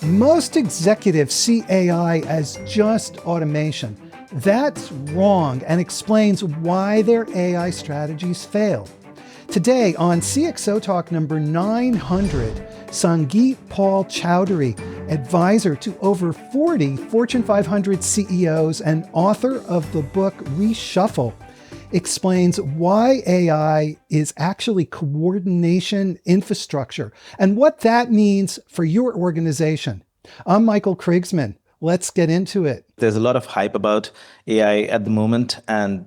Most executives see AI as just automation. That's wrong and explains why their AI strategies fail. Today on CXOTalk number 900, Sangeet Paul Choudary, advisor to over 40 Fortune 500 CEOs and author of the book Reshuffle, explains why AI is actually coordination infrastructure and what that means for your organization. I'm Michael Krigsman. Let's get into it. There's a lot of hype about AI at the moment, and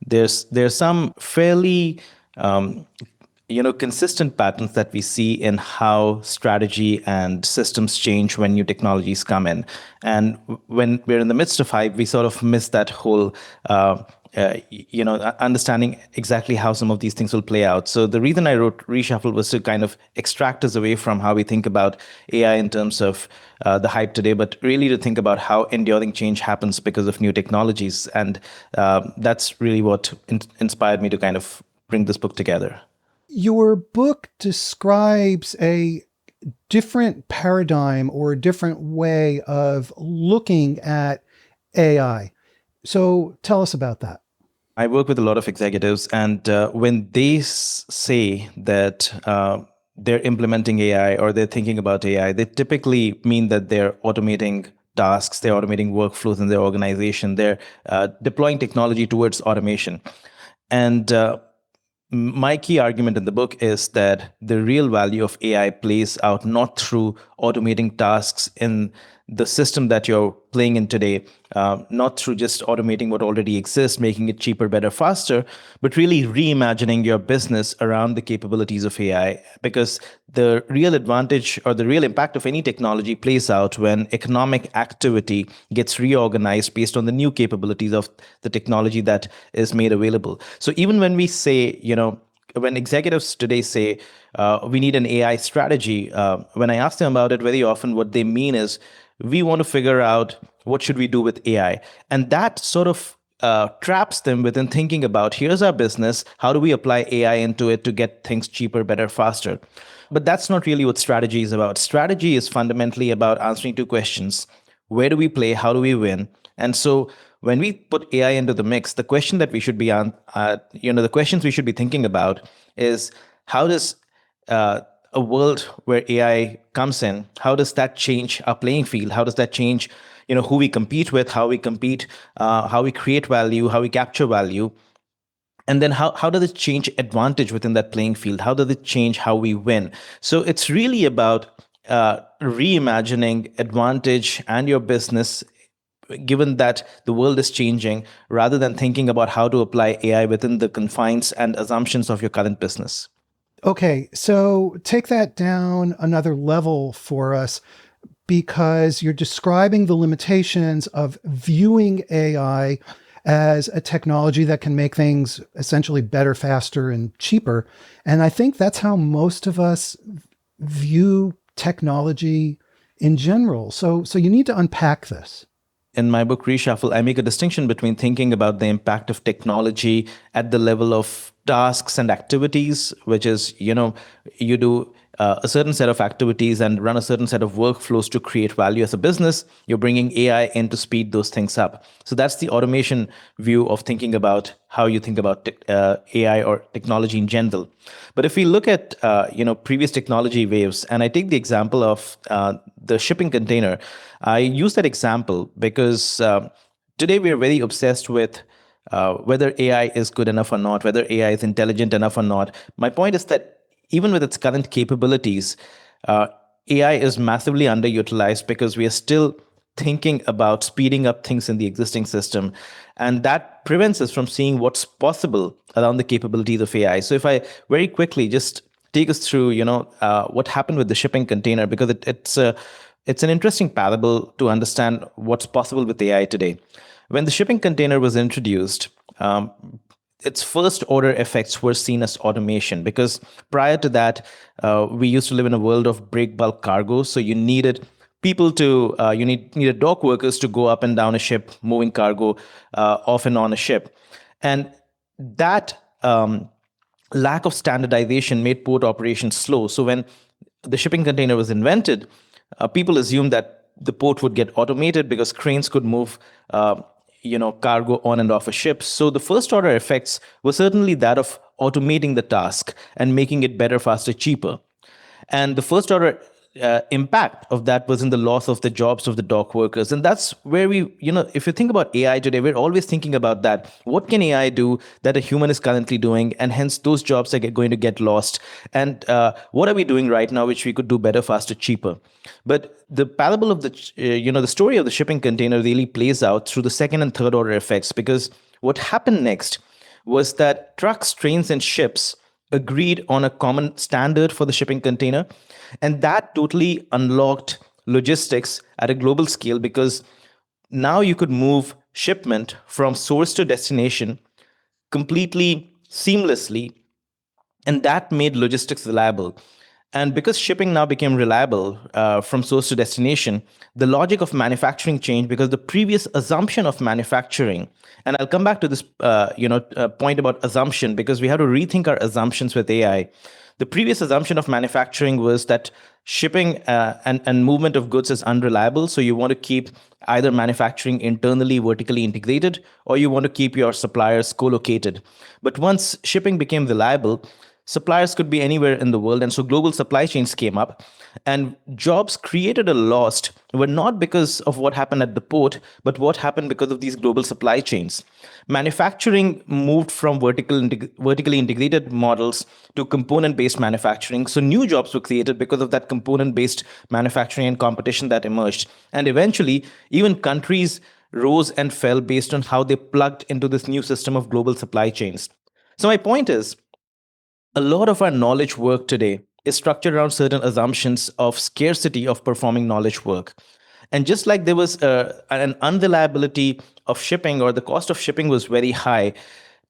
there's some fairly consistent patterns that we see in how strategy and systems change when new technologies come in. And when we're in the midst of hype, we sort of miss that whole understanding exactly how some of these things will play out. So the reason I wrote Reshuffle was to kind of extract us away from how we think about AI in terms of the hype today, but really to think about how enduring change happens because of new technologies. And that's really what inspired me to kind of bring this book together. Your book describes a different paradigm or a different way of looking at AI. So tell us about that. I work with a lot of executives, and when they say that they're implementing AI or they're thinking about AI, they typically mean that they're automating tasks, they're automating workflows in their organization, they're deploying technology towards automation. And my key argument in the book is that the real value of AI plays out not through automating tasks in the system that you're playing in today, not through just automating what already exists, making it cheaper, better, faster, but really reimagining your business around the capabilities of AI. Because the real advantage or the real impact of any technology plays out when economic activity gets reorganized based on the new capabilities of the technology that is made available. So even when we say, when executives today say we need an AI strategy, when I ask them about it, very often what they mean is we want to figure out what should we do with AI. And that sort of traps them within thinking about, here's our business, how do we apply AI into it to get things cheaper, better, faster? But that's not really what strategy is about. Strategy is fundamentally about answering two questions. Where do we play? How do we win? And so when we put AI into the mix, the question that we should be the questions we should be thinking about is, how does a world where AI comes in, how does that change our playing field? How does that change, who we compete with, how we compete, how we create value, how we capture value? And then how does it change advantage within that playing field? How does it change how we win? So it's really about reimagining advantage and your business, given that the world is changing, rather than thinking about how to apply AI within the confines and assumptions of your current business. Okay, so take that down another level for us, because you're describing the limitations of viewing AI as a technology that can make things essentially better, faster, and cheaper. And I think that's how most of us view technology in general. So you need to unpack this. In my book, Reshuffle, I make a distinction between thinking about the impact of technology at the level of tasks and activities, which is, you do a certain set of activities and run a certain set of workflows to create value as a business. You're bringing AI in to speed those things up. So that's the automation view of thinking about how you think about AI or technology in general. But if we look at previous technology waves, and I take the example of the shipping container, I use that example because today we are very obsessed with whether AI is good enough or not, whether AI is intelligent enough or not. My point is that even with its current capabilities, AI is massively underutilized because we are still thinking about speeding up things in the existing system. And that prevents us from seeing what's possible around the capabilities of AI. So if I very quickly just take us through, what happened with the shipping container, because it's an interesting parable to understand what's possible with AI today. When the shipping container was introduced, its first order effects were seen as automation, because prior to that, we used to live in a world of break bulk cargo. So you needed people to, needed dock workers to go up and down a ship, moving cargo off and on a ship. And that lack of standardization made port operations slow. So when the shipping container was invented, people assumed that the port would get automated because cranes could move cargo on and off a ship. So the first order effects were certainly that of automating the task and making it better, faster, cheaper. And the first order impact of that was in the loss of the jobs of the dock workers. And that's where if you think about AI today, we're always thinking about that. What can AI do that a human is currently doing? And hence those jobs are going to get lost. And what are we doing right now, which we could do better, faster, cheaper? But the parable of the story of the shipping container really plays out through the second and third order effects, because what happened next was that trucks, trains, and ships agreed on a common standard for the shipping container. And that totally unlocked logistics at a global scale, because now you could move shipment from source to destination completely seamlessly, and that made logistics reliable. And because shipping now became reliable from source to destination, the logic of manufacturing changed, because the previous assumption of manufacturing, and I'll come back to this point about assumption, because we have to rethink our assumptions with AI. The previous assumption of manufacturing was that shipping and movement of goods is unreliable. So you want to keep either manufacturing internally, vertically integrated, or you want to keep your suppliers co-located. But once shipping became reliable, suppliers could be anywhere in the world. And so global supply chains came up, and jobs created or lost were not because of what happened at the port, but what happened because of these global supply chains. Manufacturing moved from vertically integrated models to component-based manufacturing. So new jobs were created because of that component-based manufacturing and competition that emerged. And eventually, even countries rose and fell based on how they plugged into this new system of global supply chains. So my point is, a lot of our knowledge work today is structured around certain assumptions of scarcity of performing knowledge work. And just like there was an unreliability of shipping, or the cost of shipping was very high,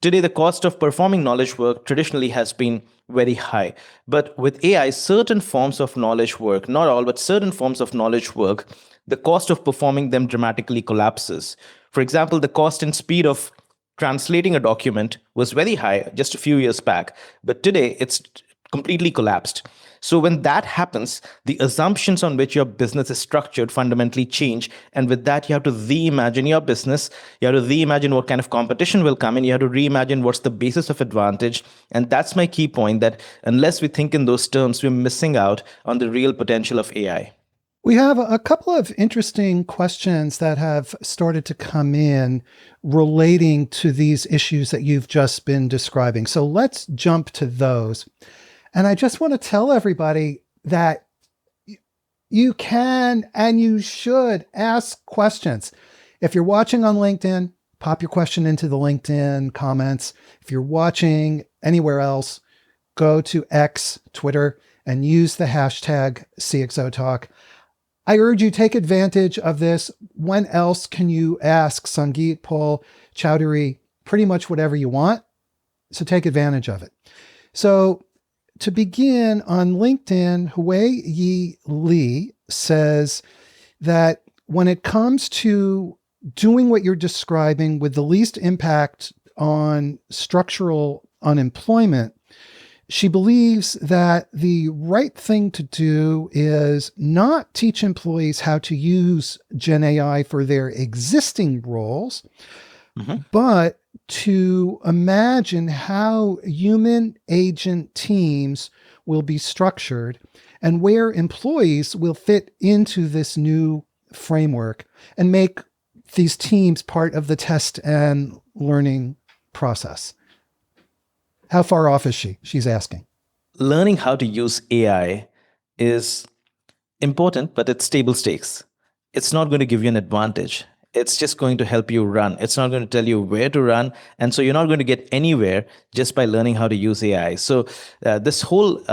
today the cost of performing knowledge work traditionally has been very high. But with AI, certain forms of knowledge work, not all, but certain forms of knowledge work, the cost of performing them dramatically collapses. For example, the cost and speed of translating a document was very high just a few years back, but today it's completely collapsed. So when that happens, the assumptions on which your business is structured fundamentally change. And with that, you have to reimagine your business. You have to reimagine what kind of competition will come in. You have to reimagine what's the basis of advantage. And that's my key point, that unless we think in those terms, we're missing out on the real potential of AI. We have a couple of interesting questions that have started to come in relating to these issues that you've just been describing. So let's jump to those. And I just want to tell everybody that you can and you should ask questions. If you're watching on LinkedIn, pop your question into the LinkedIn comments. If you're watching anywhere else, go to X, Twitter, and use the hashtag CXOTalk. I urge you, take advantage of this. When else can you ask Sangeet Paul Choudary pretty much whatever you want? So take advantage of it. So to begin, on LinkedIn, Hui Yi Lee says that when it comes to doing what you're describing with the least impact on structural unemployment, she believes that the right thing to do is not teach employees how to use Gen AI for their existing roles, but to imagine how human agent teams will be structured and where employees will fit into this new framework, and make these teams part of the test and learning process. How far off is she? She's asking. Learning how to use AI is important, but it's table stakes. It's not going to give you an advantage. It's just going to help you run. It's not going to tell you where to run. And so you're not going to get anywhere just by learning how to use AI. So this whole,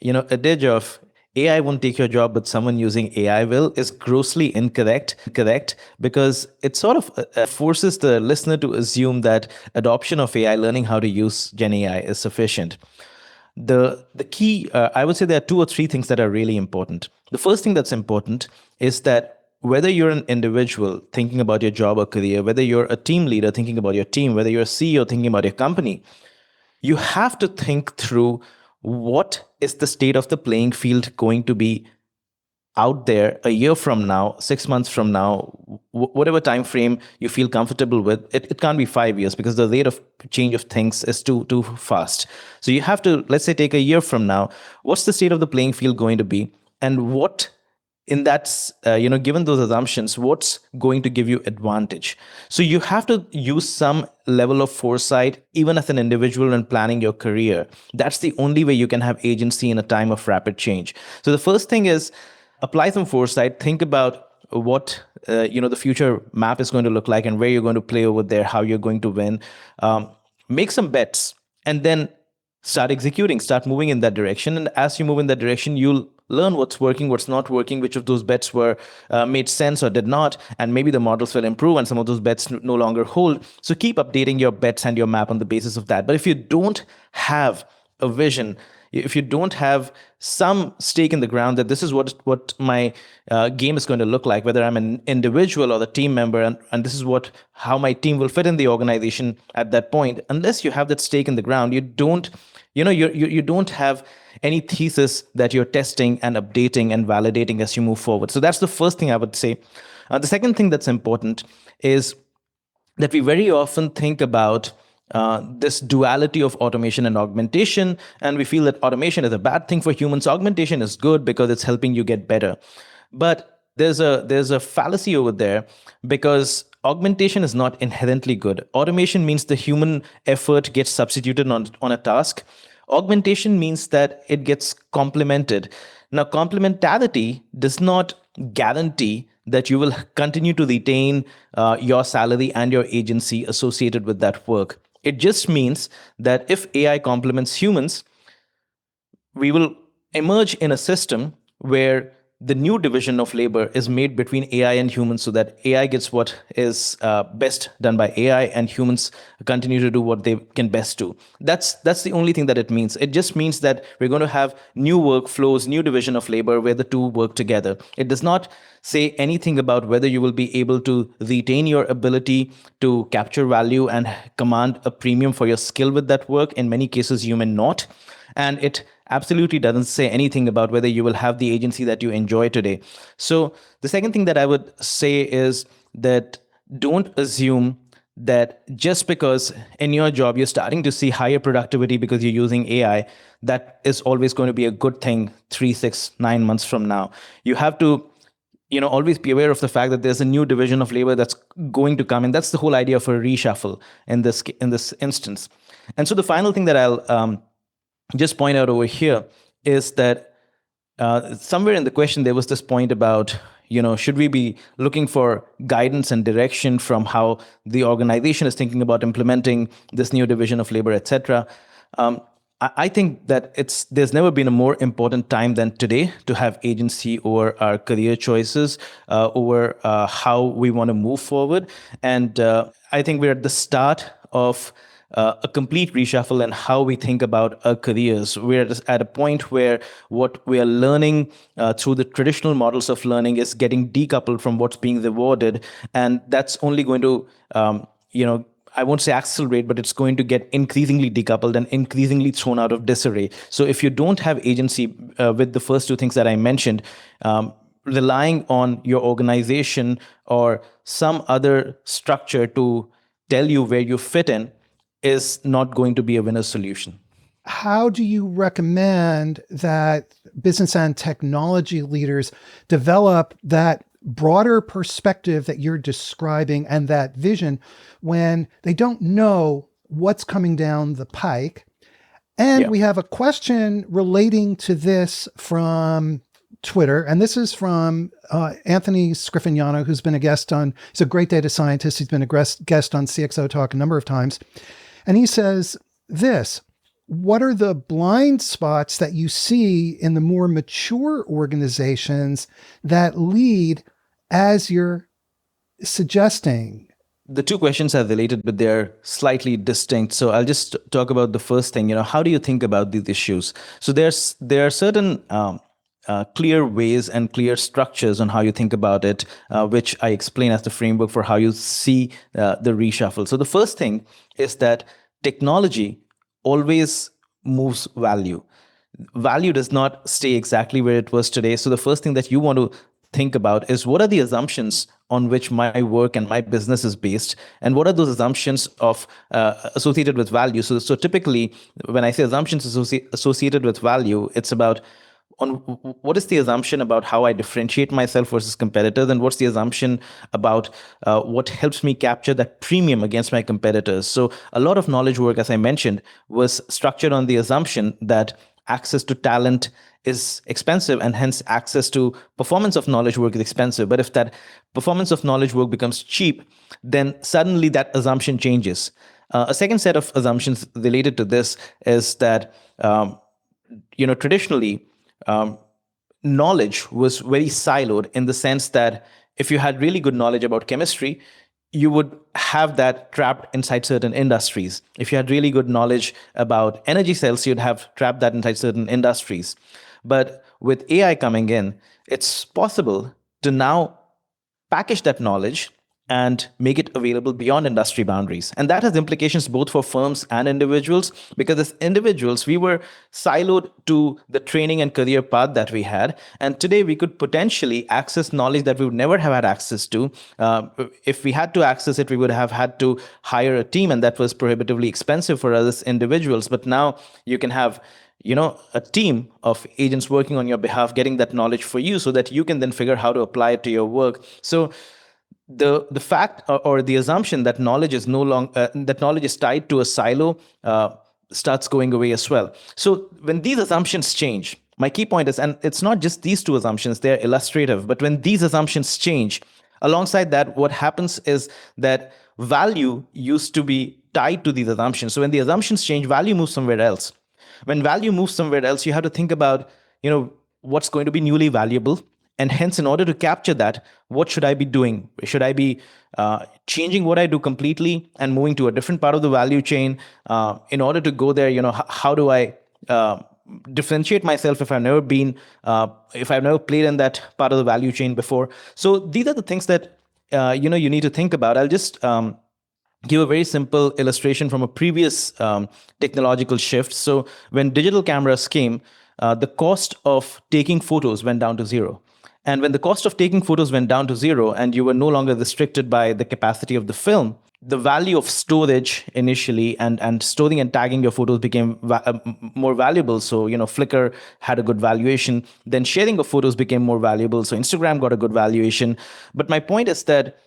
adage of AI won't take your job, but someone using AI will, is grossly incorrect, because it sort of forces the listener to assume that adoption of AI, learning how to use Gen AI, is sufficient. The key, I would say there are two or three things that are really important. The first thing that's important is that whether you're an individual thinking about your job or career, whether you're a team leader thinking about your team, whether you're a CEO thinking about your company, you have to think through what is the state of the playing field going to be out there a year from now, 6 months from now, whatever time frame you feel comfortable with, it can't be 5 years because the rate of change of things is too fast. So you have to, let's say, take a year from now. What's the state of the playing field going to be, and what in that, given those assumptions, what's going to give you advantage? So you have to use some level of foresight, even as an individual, in planning your career. That's the only way you can have agency in a time of rapid change. So the first thing is apply some foresight. Think about what the future map is going to look like and where you're going to play over there, how you're going to win. Make some bets, and then start executing, start moving in that direction. And as you move in that direction, you'll learn what's working, what's not working, which of those bets were made sense or did not, and maybe the models will improve and some of those bets no longer hold. So keep updating your bets and your map on the basis of that. But if you don't have a vision, if you don't have some stake in the ground that this is what my game is going to look like, whether I'm an individual or the team member, and this is how my team will fit in the organization at that point, unless you have that stake in the ground, you don't have any thesis that you're testing and updating and validating as you move forward. So that's the first thing I would say. The second thing that's important is that we very often think about this duality of automation and augmentation, and we feel that automation is a bad thing for humans. Augmentation is good because it's helping you get better. But there's a fallacy over there, because augmentation is not inherently good. Automation means the human effort gets substituted on a task. Augmentation means that it gets complemented. Now, complementarity does not guarantee that you will continue to retain your salary and your agency associated with that work. It just means that if AI complements humans, we will emerge in a system where the new division of labor is made between AI and humans, so that AI gets what is best done by AI and humans continue to do what they can best do. That's the only thing that it means. It just means that we're going to have new workflows, new division of labor where the two work together. It does not say anything about whether you will be able to retain your ability to capture value and command a premium for your skill with that work. In many cases, you may not. And it absolutely doesn't say anything about whether you will have the agency that you enjoy today. So the second thing that I would say is that don't assume that just because in your job you're starting to see higher productivity because you're using AI, that is always going to be a good thing 3, 6, 9 months from now. You have to always be aware of the fact that there's a new division of labor that's going to come, and that's the whole idea of a reshuffle in this instance. And so the final thing that I'll just point out over here is that somewhere in the question there was this point about should we be looking for guidance and direction from how the organization is thinking about implementing this new division of labor, etc. I think that there's never been a more important time than today to have agency over our career choices, over how we want to move forward. And I think we're at the start of a complete reshuffle in how we think about our careers. We're at a point where what we are learning through the traditional models of learning is getting decoupled from what's being rewarded. And that's only going to, I won't say accelerate, but it's going to get increasingly decoupled and increasingly thrown out of disarray. So if you don't have agency with the first two things that I mentioned, relying on your organization or some other structure to tell you where you fit in is not going to be a winner solution. How do you recommend that business and technology leaders develop that broader perspective that you're describing and that vision when they don't know what's coming down the pike? And we have a question relating to this from Twitter, and this is from Anthony Scriffignano, who's been a guest on, he's a great data scientist. He's been a guest on CXOTalk a number of times. And he says this: what are the blind spots that you see in the more mature organizations that lead as you're suggesting? The two questions are related, but they're slightly distinct. So I'll just talk about the first thing. How do you think about these issues? So there are certain clear ways and clear structures on how you think about it, which I explain as the framework for how you see the reshuffle. So the first thing is that technology always moves value. value does not stay exactly where it was today. So the first thing that you want to think about is, what are the assumptions on which my work and my business is based, and what are those assumptions of associated with value. So typically, when I say assumptions associated with value, it's about on what is the assumption about how I differentiate myself versus competitors, and what's the assumption about what helps me capture that premium against my competitors. So a lot of knowledge work, as I mentioned, was structured on the assumption that access to talent is expensive, and hence access to performance of knowledge work is expensive. But if that performance of knowledge work becomes cheap, then suddenly that assumption changes. A second set of assumptions related to this is that traditionally, um, knowledge was very siloed, in the sense that if you had really good knowledge about chemistry, you would have that trapped inside certain industries. If you had really good knowledge about energy cells, you'd have trapped that inside certain industries. But with AI coming in, it's possible to now package that knowledge and make it available beyond industry boundaries. And that has implications both for firms and individuals, because as individuals, we were siloed to the training and career path that we had. And today we could potentially access knowledge that we would never have had access to. If we had to access it, we would have had to hire a team, and that was prohibitively expensive for us as individuals. But now you can have a team of agents working on your behalf, getting that knowledge for you, so that you can then figure how to apply it to your work. So the fact, or the assumption that knowledge is no longer that knowledge is tied to a silo starts going away as well. So when these assumptions change, my key point is, and it's not just these two assumptions, they're illustrative, but when these assumptions change, alongside that, what happens is that value used to be tied to these assumptions. So when the assumptions change, value moves somewhere else. When value moves somewhere else, you have to think about, what's going to be newly valuable. And hence, in order to capture that, what should I be doing? Should I be changing what I do completely and moving to a different part of the value chain in order to go there? How do I differentiate myself if if I've never played in that part of the value chain before? So these are the things that you need to think about. I'll just give a very simple illustration from a previous technological shift. So when digital cameras came, the cost of taking photos went down to zero. And when the cost of taking photos went down to zero, and you were no longer restricted by the capacity of the film, the value of storage initially, and storing and tagging your photos became more valuable. So, Flickr had a good valuation. Then sharing of photos became more valuable. So Instagram got a good valuation. But my point is that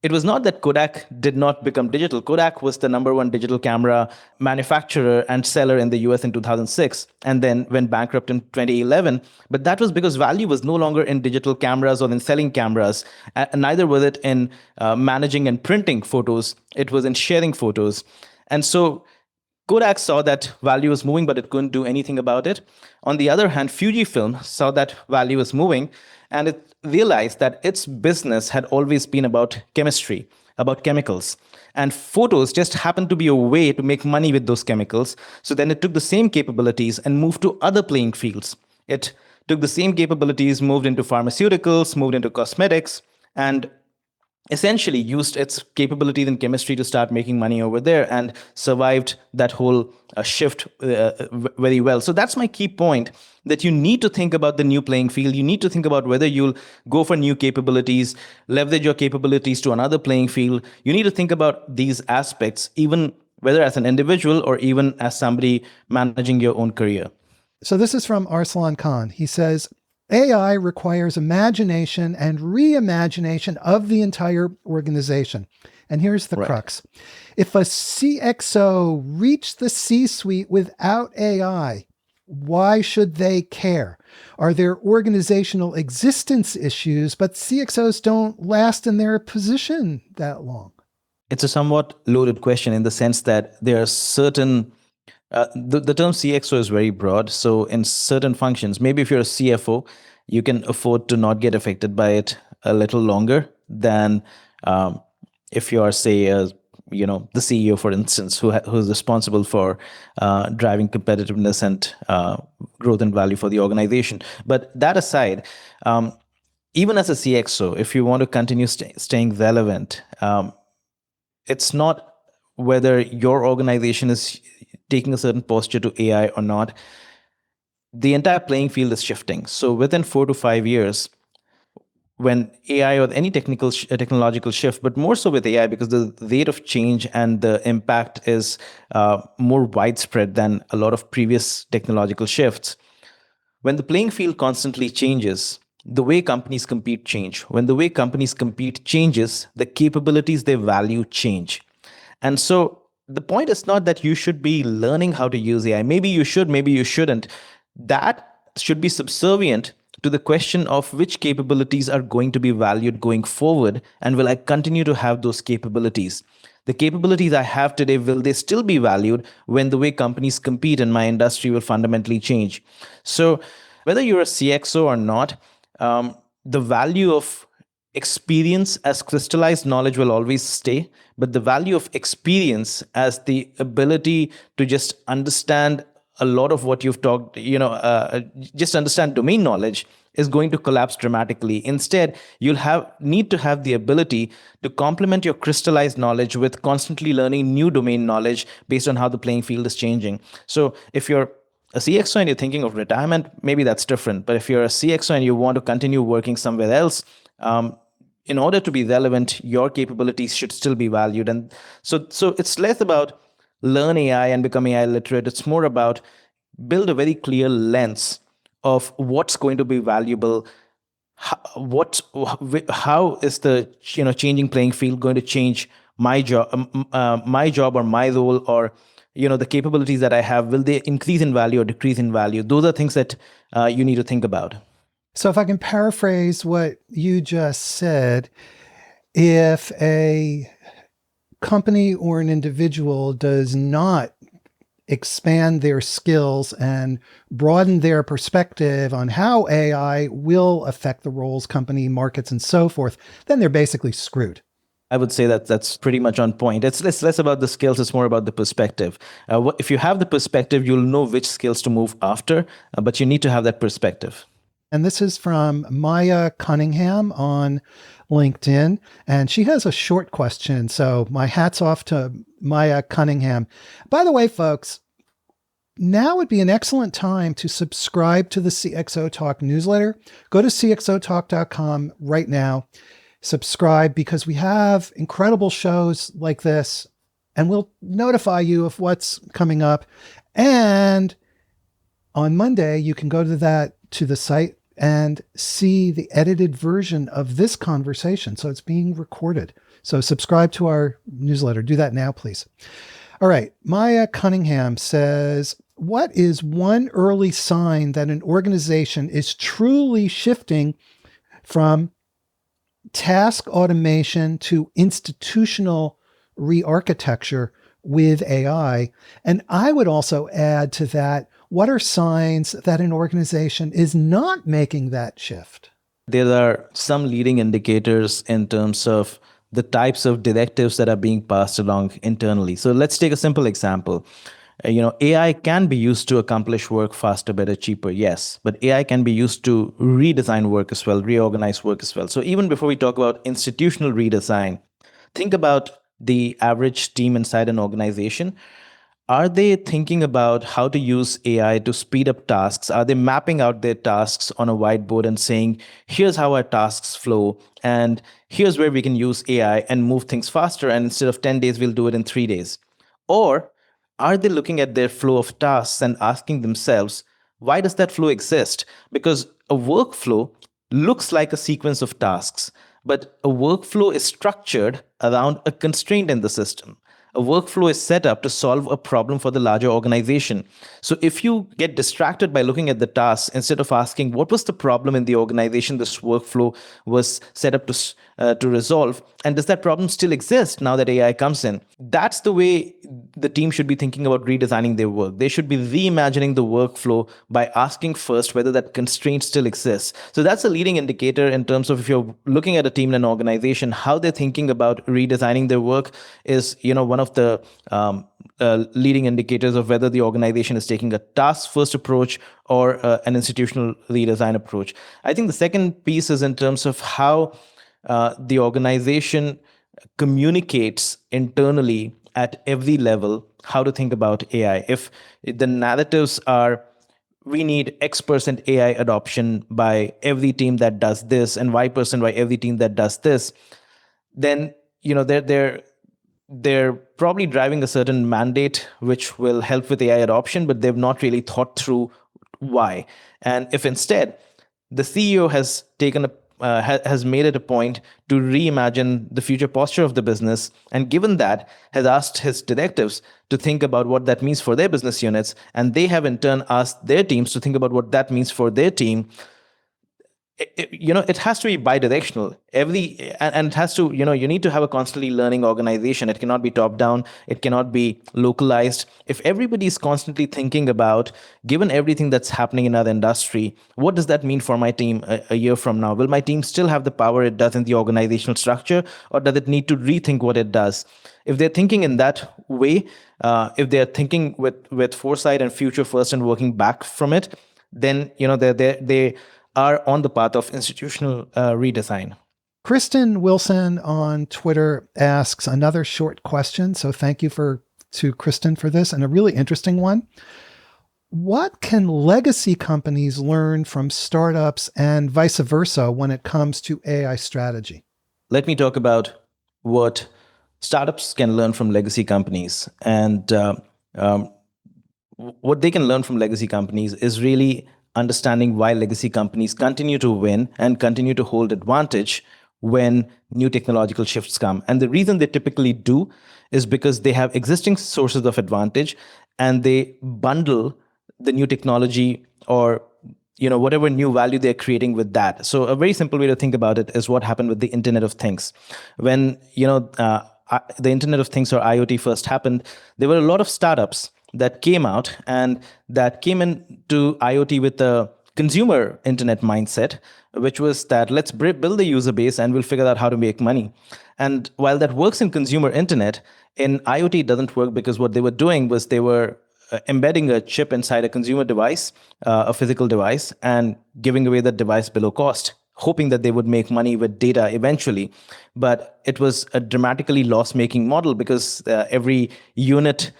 it was not that Kodak did not become digital. Kodak was the number one digital camera manufacturer and seller in the US in 2006, and then went bankrupt in 2011. But that was because value was no longer in digital cameras or in selling cameras. Neither was it in managing and printing photos. It was in sharing photos. And so Kodak saw that value was moving, but it couldn't do anything about it. On the other hand, Fujifilm saw that value was moving, and it realized that its business had always been about chemistry, about chemicals. And photos just happened to be a way to make money with those chemicals. So then it took the same capabilities and moved to other playing fields. It took the same capabilities, moved into pharmaceuticals, moved into cosmetics, and essentially used its capabilities in chemistry to start making money over there, and survived that whole shift very well. So that's my key point, that you need to think about the new playing field. You need to think about whether you'll go for new capabilities, leverage your capabilities to another playing field. You need to think about these aspects, even whether as an individual or even as somebody managing your own career. So this is from Arslan Khan. He says, AI requires imagination and reimagination of the entire organization. And here's the crux. If a CXO reached the C-suite without AI, why should they care? Are there organizational existence issues, but CXOs don't last in their position that long? It's a somewhat loaded question, in the sense that there are certain the term CXO is very broad. So in certain functions, maybe if you're a CFO, you can afford to not get affected by it a little longer than if you are, say, the CEO, for instance, who's responsible for driving competitiveness and growth and value for the organization. But that aside, even as a CXO, if you want to continue staying relevant, it's not whether your organization is taking a certain posture to AI or not. the entire playing field is shifting. So within 4 to 5 years, when AI or any technological shift, but more so with AI because the rate of change and the impact is more widespread than a lot of previous technological shifts. When the playing field constantly changes, the way companies compete change. When the way companies compete changes, the capabilities they value change. And so the point is not that you should be learning how to use AI. Maybe you should, maybe you shouldn't. That should be subservient to the question of which capabilities are going to be valued going forward, and will I continue to have those capabilities? The capabilities I have today, will they still be valued when the way companies compete in my industry will fundamentally change? So whether you're a CXO or not, the value of experience as crystallized knowledge will always stay, but the value of experience as the ability to just understand a lot of what you've talked, just understand domain knowledge, is going to collapse dramatically. Instead, you'll need to have the ability to complement your crystallized knowledge with constantly learning new domain knowledge based on how the playing field is changing. So if you're a CXO and you're thinking of retirement, maybe that's different. But if you're a CXO and you want to continue working somewhere else, in order to be relevant, your capabilities should still be valued. And so it's less about learn AI and become AI literate. It's more about build a very clear lens of what's going to be valuable. How is the changing playing field going to change my job or my role, or the capabilities that I have, will they increase in value or decrease in value? Those are things that you need to think about. So if I can paraphrase what you just said, if a company or an individual does not expand their skills and broaden their perspective on how AI will affect the roles, company, markets, and so forth, then they're basically screwed. I would say that that's pretty much on point. It's less about the skills, it's more about the perspective. If you have the perspective, you'll know which skills to move after, but you need to have that perspective. And this is from Maya Cunningham on LinkedIn. And she has a short question. So my hat's off to Maya Cunningham. By the way, folks, now would be an excellent time to subscribe to the CXOTalk newsletter. Go to CXOTalk.com right now. Subscribe, because we have incredible shows like this, and we'll notify you of what's coming up. And on Monday, you can go to the site and see the edited version of this conversation. So it's being recorded. So subscribe to our newsletter. Do that now, please. All right. Maya Cunningham says, what is one early sign that an organization is truly shifting from task automation to institutional re-architecture with AI? And I would also add to that, what are signs that an organization is not making that shift? There are some leading indicators in terms of the types of directives that are being passed along internally. So let's take a simple example. AI can be used to accomplish work faster, better, cheaper, yes. But AI can be used to redesign work as well, reorganize work as well. So even before we talk about institutional redesign, think about the average team inside an organization. Are they thinking about how to use AI to speed up tasks? Are they mapping out their tasks on a whiteboard and saying, here's how our tasks flow, and here's where we can use AI and move things faster, and instead of 10 days, we'll do it in 3 days? Or are they looking at their flow of tasks and asking themselves, why does that flow exist? Because a workflow looks like a sequence of tasks, but a workflow is structured around a constraint in the system. A workflow is set up to solve a problem for the larger organization. So if you get distracted by looking at the tasks instead of asking what was the problem in the organization this workflow was set up to resolve, and does that problem still exist now that AI comes in? That's the way the team should be thinking about redesigning their work. They should be reimagining the workflow by asking first whether that constraint still exists. So that's a leading indicator in terms of, if you're looking at a team and an organization, how they're thinking about redesigning their work is, one of the leading indicators of whether the organization is taking a task-first approach or an institutional redesign approach. I think the second piece is in terms of how the organization communicates internally at every level how to think about AI. If the narratives are we need X% AI adoption by every team that does this and Y% by every team that does this, then they're probably driving a certain mandate which will help with AI adoption, but they've not really thought through why. And if instead the CEO has taken a has made it a point to reimagine the future posture of the business, and given that, has asked his directives to think about what that means for their business units, and they have in turn asked their teams to think about what that means for their team, it has to be bidirectional. And it has to, you need to have a constantly learning organization. It cannot be top down. It cannot be localized. If everybody is constantly thinking about, given everything that's happening in our industry, what does that mean for my team a year from now? Will my team still have the power it does in the organizational structure, or does it need to rethink what it does? If they're thinking in that way, if they're thinking with foresight and future first and working back from it, then they are on the path of institutional redesign. Kristen Wilson on Twitter asks another short question. So thank you to Kristen for this, and a really interesting one. What can legacy companies learn from startups and vice versa when it comes to AI strategy? Let me talk about what startups can learn from legacy companies. And what they can learn from legacy companies is really understanding why legacy companies continue to win and continue to hold advantage when new technological shifts come. And the reason they typically do is because they have existing sources of advantage, and they bundle the new technology or whatever new value they're creating with that. So a very simple way to think about it is what happened with the Internet of Things. When the Internet of Things, or IoT, first happened, there were a lot of startups that came out and that came into IoT with a consumer internet mindset, which was that let's build the user base and we'll figure out how to make money. And while that works in consumer internet, in IoT it doesn't work, because what they were doing was they were embedding a chip inside a consumer device, a physical device, and giving away that device below cost, hoping that they would make money with data eventually. But it was a dramatically loss-making model, because every unit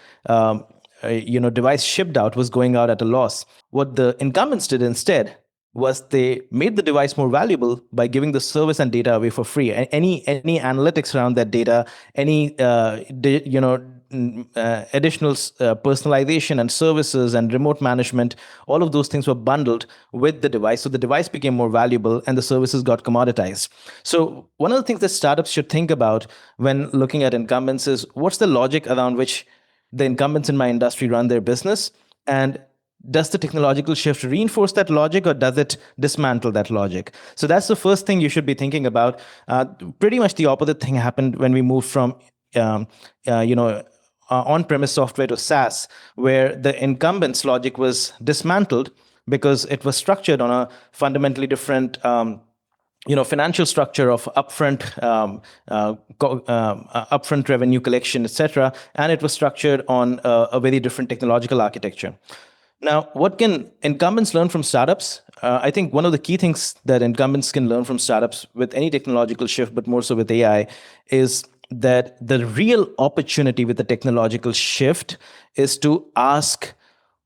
device shipped out was going out at a loss. What the incumbents did instead was they made the device more valuable by giving the service and data away for free. Any analytics around that data, any additional personalization and services and remote management, all of those things were bundled with the device. So the device became more valuable and the services got commoditized. So one of the things that startups should think about when looking at incumbents is, what's the logic around which the incumbents in my industry run their business? And does the technological shift reinforce that logic, or does it dismantle that logic? So that's the first thing you should be thinking about. Pretty much the opposite thing happened when we moved from on-premise software to SaaS, where the incumbents' logic was dismantled because it was structured on a fundamentally different financial structure of upfront revenue collection, etc., and it was structured on a very different technological architecture. Now, what can incumbents learn from startups? I think one of the key things that incumbents can learn from startups with any technological shift, but more so with AI, is that the real opportunity with the technological shift is to ask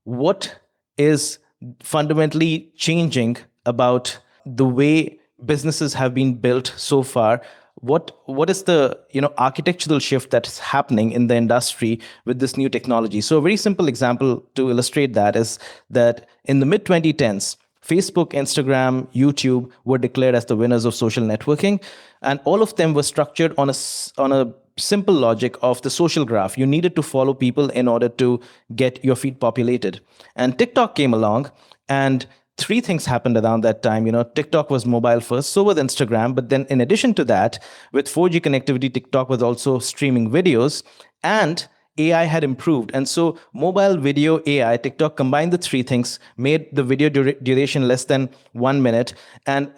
what is fundamentally changing about the way businesses have been built so far. What is the architectural shift that's happening in the industry with this new technology? So a very simple example to illustrate that is that in the mid 2010s, Facebook, Instagram, YouTube were declared as the winners of social networking, and all of them were structured on a simple logic of the social graph. You needed to follow people in order to get your feed populated. And TikTok came along, and three things happened around that time. TikTok was mobile first, so was Instagram. But then in addition to that, with 4G connectivity, TikTok was also streaming videos, and AI had improved. And so mobile, video, AI, TikTok combined the three things, made the video duration less than 1 minute. And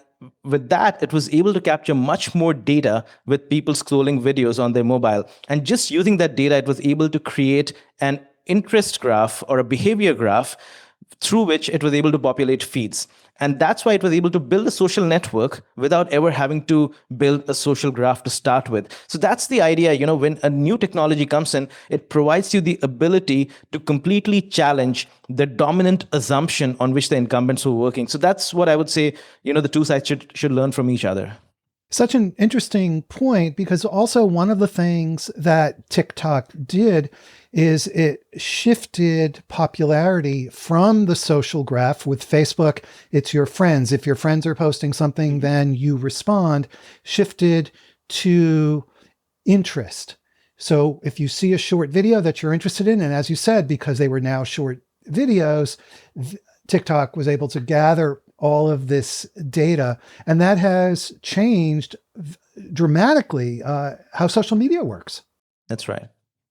with that, it was able to capture much more data with people scrolling videos on their mobile. And just using that data, it was able to create an interest graph or a behavior graph through which it was able to populate feeds. And that's why it was able to build a social network without ever having to build a social graph to start with. So that's the idea. When a new technology comes in, it provides you the ability to completely challenge the dominant assumption on which the incumbents were working. So that's what I would say, the two sides should learn from each other. Such an interesting point, because also one of the things that TikTok did is it shifted popularity from the social graph. With Facebook, it's your friends. If your friends are posting something, then you respond, shifted to interest. So if you see a short video that you're interested in, and as you said, because they were now short videos, TikTok was able to gather all of this data, and that has changed dramatically how social media works. That's right.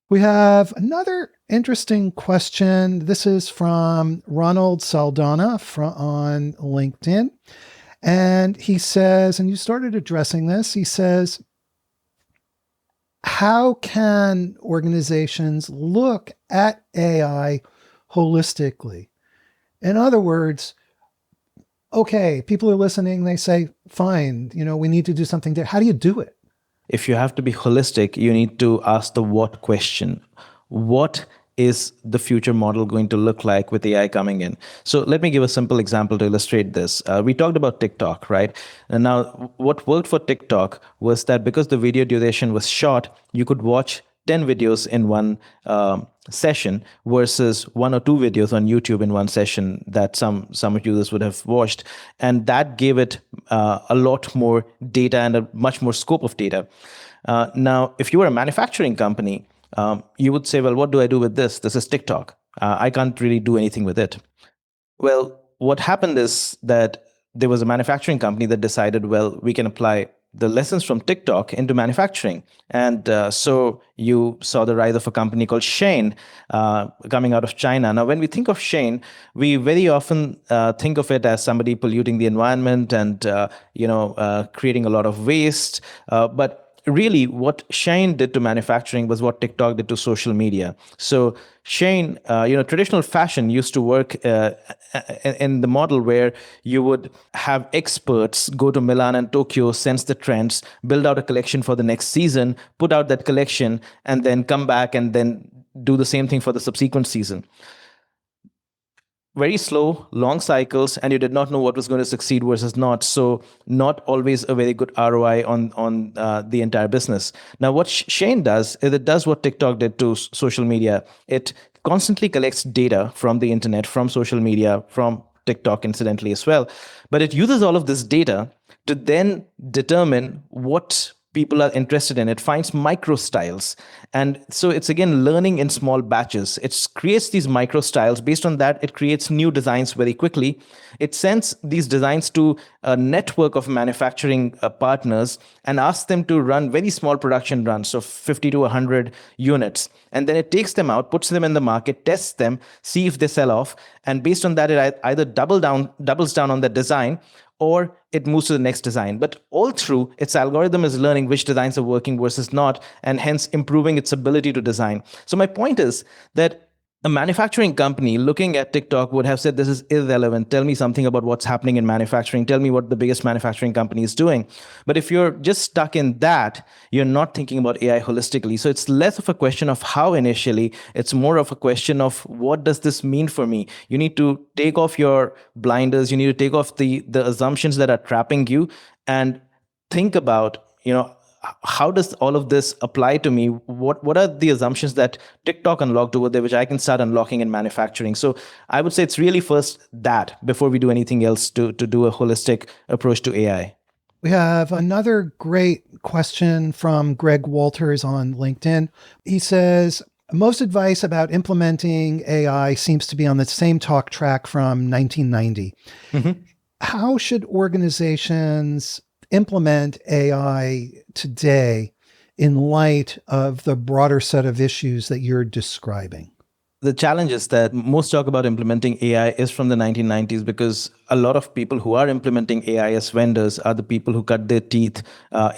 We have another interesting question. This is from Ronald Saldana on LinkedIn. And he says, and you started addressing this, he says, how can organizations look at AI holistically? In other words, okay, people are listening, they say, fine, we need to do something there. How do you do it? If you have to be holistic, you need to ask the what question. What is the future model going to look like with AI coming in? So let me give a simple example to illustrate this. We talked about TikTok, right? And now what worked for TikTok was that because the video duration was short, you could watch 10 videos in one session versus 1 or 2 videos on YouTube in one session that some users would have watched. And that gave it a lot more data and a much more scope of data. Now, if you were a manufacturing company, you would say, well, what do I do with this? This is TikTok. I can't really do anything with it. Well, what happened is that there was a manufacturing company that decided, well, we can apply the lessons from TikTok into manufacturing. And so you saw the rise of a company called Shein coming out of China. Now, when we think of Shein, we very often think of it as somebody polluting the environment and creating a lot of waste. But really, what Shein did to manufacturing was what TikTok did to social media. So Shein, traditional fashion used to work in the model where you would have experts go to Milan and Tokyo, sense the trends, build out a collection for the next season, put out that collection, and then come back and then do the same thing for the subsequent season. Very slow, long cycles, and you did not know what was going to succeed versus not. So not always a very good ROI on the entire business. Now, what Shein does is it does what TikTok did to social media. It constantly collects data from the internet, from social media, from TikTok, incidentally, as well. But it uses all of this data to then determine what people are interested in. It finds micro styles. And so it's again learning in small batches. It creates these micro styles. Based on that, it creates new designs very quickly. It sends these designs to a network of manufacturing partners and asks them to run very small production runs, so 50 to 100 units. And then it takes them out, puts them in the market, tests them, see if they sell off. And based on that, it either doubles down on the design, or it moves to the next design. But all through, its algorithm is learning which designs are working versus not, and hence improving its ability to design. So my point is that a manufacturing company looking at TikTok would have said, this is irrelevant. Tell me something about what's happening in manufacturing. Tell me what the biggest manufacturing company is doing. But if you're just stuck in that, you're not thinking about AI holistically. So it's less of a question of how initially, it's more of a question of what does this mean for me? You need to take off your blinders. You need to take off the assumptions that are trapping you and think about, how does all of this apply to me? What are the assumptions that TikTok unlocked over there, which I can start unlocking in manufacturing? So I would say it's really first that before we do anything else to do a holistic approach to AI. We have another great question from Greg Walters on LinkedIn. He says, most advice about implementing AI seems to be on the same talk track from 1990. Mm-hmm. How should organizations implement AI today in light of the broader set of issues that you're describing? The challenge is that most talk about implementing AI is from the 1990s, because a lot of people who are implementing AI as vendors are the people who cut their teeth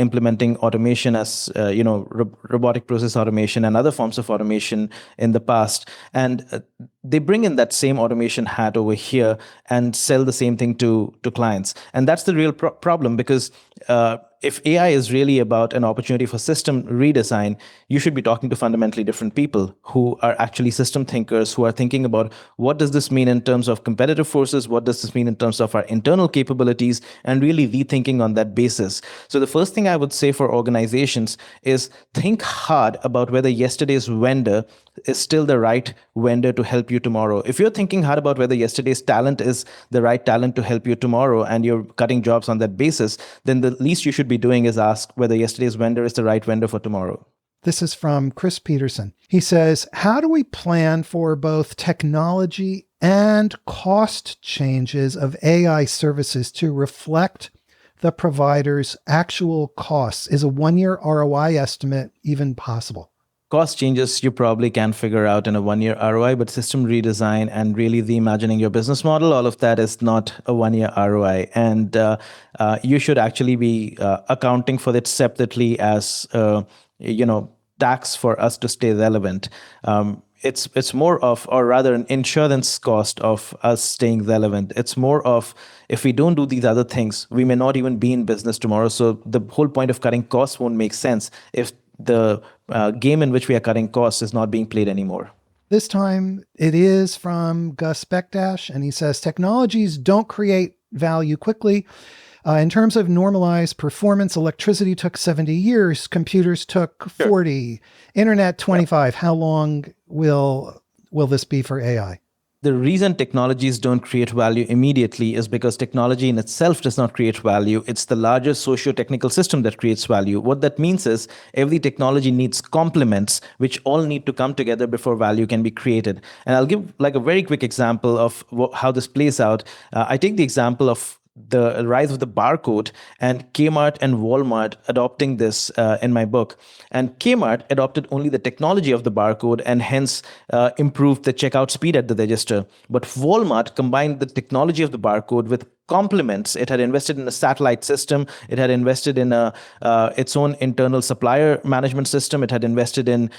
implementing automation as robotic process automation and other forms of automation in the past, and they bring in that same automation hat over here and sell the same thing to clients. And that's the real problem, because if AI is really about an opportunity for system redesign, you should be talking to fundamentally different people who are actually system thinkers, who are thinking about what does this mean in terms of competitive forces, what does this mean in terms of our internal capabilities, and really rethinking on that basis. So the first thing I would say for organizations is think hard about whether yesterday's vendor is still the right vendor to help you tomorrow. If you're thinking hard about whether yesterday's talent is the right talent to help you tomorrow, and you're cutting jobs on that basis, then the least you should be doing is ask whether yesterday's vendor is the right vendor for tomorrow. This is from Chris Peterson. He says, how do we plan for both technology and cost changes of AI services to reflect the provider's actual costs? Is a 1-year ROI estimate even possible? Cost changes you probably can figure out in a 1-year ROI, but system redesign and really reimagining your business model, all of that is not a 1-year ROI. And you should actually be accounting for it separately as, tax for us to stay relevant. It's more of, or rather, an insurance cost of us staying relevant. It's more of, if we don't do these other things, we may not even be in business tomorrow. So the whole point of cutting costs won't make sense if the game in which we are cutting costs is not being played anymore. This time it is from Gus Bekdash, and he says, technologies don't create value quickly. In terms of normalized performance, electricity took 70 years, computers took 40, internet 25. How long will this be for AI? The reason technologies don't create value immediately is because technology in itself does not create value. It's the larger socio-technical system that creates value. What that means is every technology needs complements, which all need to come together before value can be created. And I'll give like a very quick example of how this plays out. I take the example of the rise of the barcode and Kmart and Walmart adopting this in my book. And Kmart adopted only the technology of the barcode and hence improved the checkout speed at the register. But Walmart combined the technology of the barcode with complements. It had invested in a satellite system. It had invested in its own internal supplier management system. It had invested in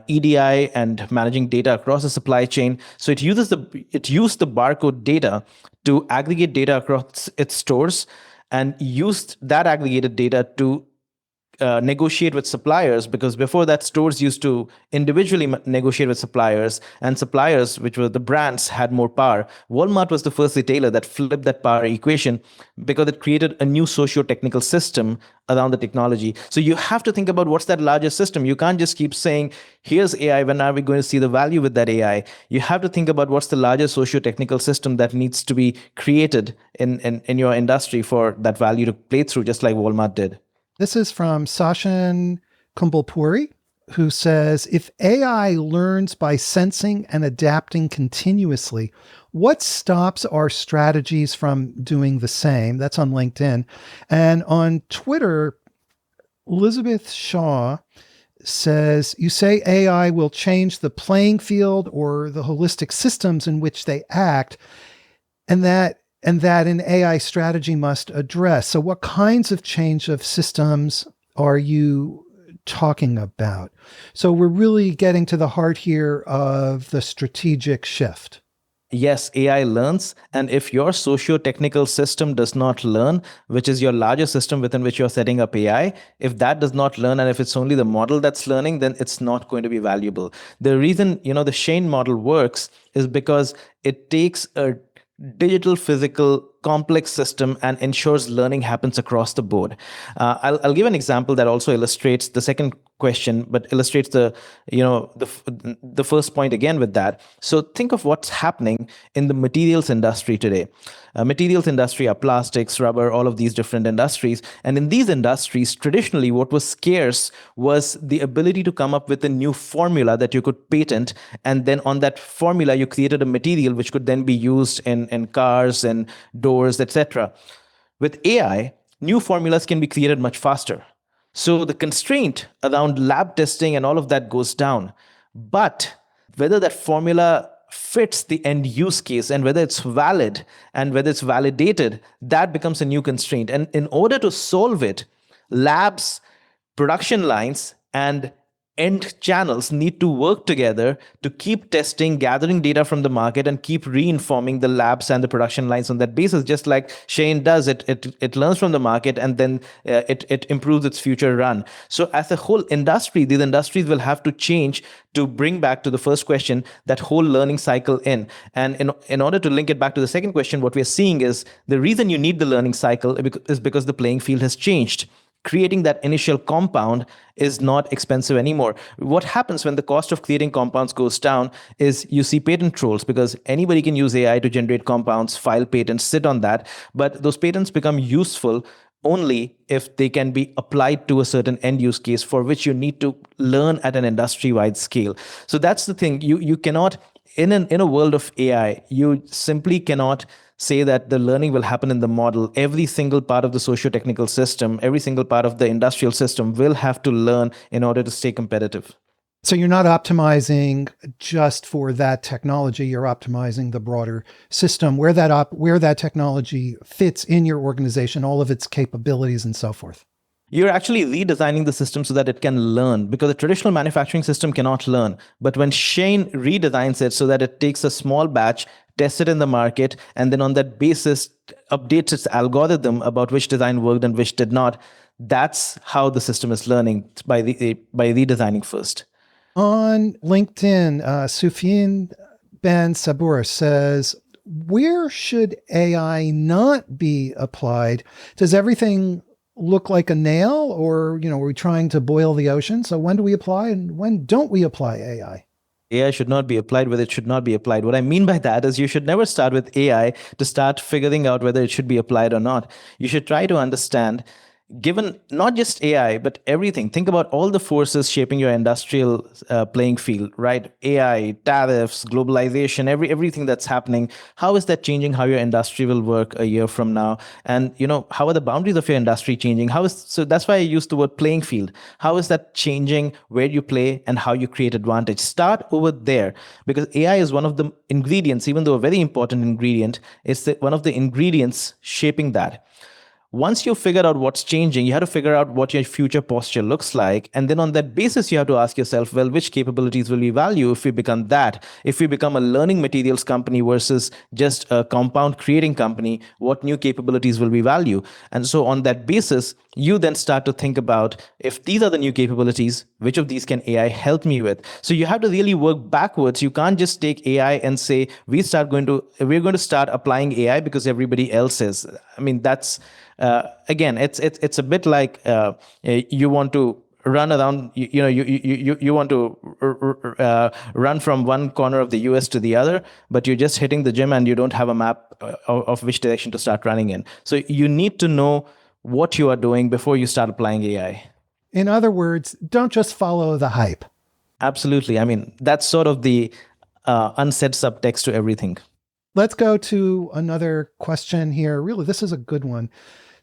EDI and managing data across the supply chain. So it used the barcode data to aggregate data across its stores and used that aggregated data to negotiate with suppliers, because before that, stores used to individually negotiate with suppliers, and suppliers, which were the brands, had more power. Walmart was the first retailer that flipped that power equation because it created a new socio-technical system around the technology. So you have to think about what's that larger system. You can't just keep saying, here's AI, when are we going to see the value with that AI? You have to think about what's the larger socio-technical system that needs to be created in your industry for that value to play through, just like Walmart did. This is from Sachin Kumbhalpuri, who says, if AI learns by sensing and adapting continuously, what stops our strategies from doing the same? That's on LinkedIn. And on Twitter, Elizabeth Shaw says, you say AI will change the playing field or the holistic systems in which they act, and that an AI strategy must address. So what kinds of change of systems are you talking about? So we're really getting to the heart here of the strategic shift. Yes, AI learns. And if your socio-technical system does not learn, which is your larger system within which you're setting up AI, if that does not learn, and if it's only the model that's learning, then it's not going to be valuable. The reason, the Shein model works is because it takes a digital, physical, complex system and ensures learning happens across the board. I'll give an example that also illustrates the second question, but illustrates the first point again with that. So think of what's happening in the materials industry today. Materials industry are plastics, rubber, all of these different industries. And in these industries, traditionally, what was scarce was the ability to come up with a new formula that you could patent. And then on that formula, you created a material which could then be used in cars and doors, etc. With AI, new formulas can be created much faster. So the constraint around lab testing and all of that goes down. But whether that formula fits the end use case and whether it's valid and whether it's validated, that becomes a new constraint. And in order to solve it, labs, production lines, and end channels need to work together to keep testing, gathering data from the market, and keep reinforming the labs and the production lines on that basis. Just like Shein does, it learns from the market and then it improves its future run. So as a whole industry, these industries will have to change to bring back to the first question, that whole learning cycle in. And in order to link it back to the second question, what we're seeing is the reason you need the learning cycle is because the playing field has changed. Creating that initial compound is not expensive anymore. What happens when the cost of creating compounds goes down is you see patent trolls, because anybody can use AI to generate compounds, file patents, sit on that. But those patents become useful only if they can be applied to a certain end use case for which you need to learn at an industry-wide scale. So that's the thing. You cannot, in a world of AI, you simply cannot say that the learning will happen in the model. Every single part of the socio-technical system, every single part of the industrial system will have to learn in order to stay competitive. So you're not optimizing just for that technology, you're optimizing the broader system, where that technology fits in your organization, all of its capabilities and so forth. You're actually redesigning the system so that it can learn, because the traditional manufacturing system cannot learn. But when Shein redesigns it so that it takes a small batch, tests it in the market, and then on that basis updates its algorithm about which design worked and which did not, that's how the system is learning, by redesigning first. On LinkedIn, Sufyan Ben Sabur says, where should AI not be applied? Does everything look like a nail, or, are we trying to boil the ocean? So when do we apply and when don't we apply AI? AI should not be applied whether it should not be applied. What I mean by that is you should never start with AI to start figuring out whether it should be applied or not. You should try to understand, given not just AI, but everything. Think about all the forces shaping your industrial playing field, right? AI, tariffs, globalization, everything that's happening. How is that changing how your industry will work a year from now? And how are the boundaries of your industry changing? So that's why I use the word playing field. How is that changing where you play and how you create advantage? Start over there, because AI is one of the ingredients, even though a very important ingredient. It's one of the ingredients shaping that. Once you figure out what's changing, you have to figure out what your future posture looks like. And then on that basis, you have to ask yourself, well, which capabilities will we value if we become that? If we become a learning materials company versus just a compound creating company, what new capabilities will we value? And so on that basis, you then start to think about, if these are the new capabilities, which of these can AI help me with? So you have to really work backwards. You can't just take AI and say, we're going to start applying AI because everybody else is. I mean, that's again, it's a bit like you want to run around. You want to run from one corner of the US to the other, but you're just hitting the gym and you don't have a map of which direction to start running in. So you need to know what you are doing before you start applying AI. In other words, don't just follow the hype. Absolutely. I mean, that's sort of the unsaid subtext to everything. Let's go to another question here. Really, this is a good one.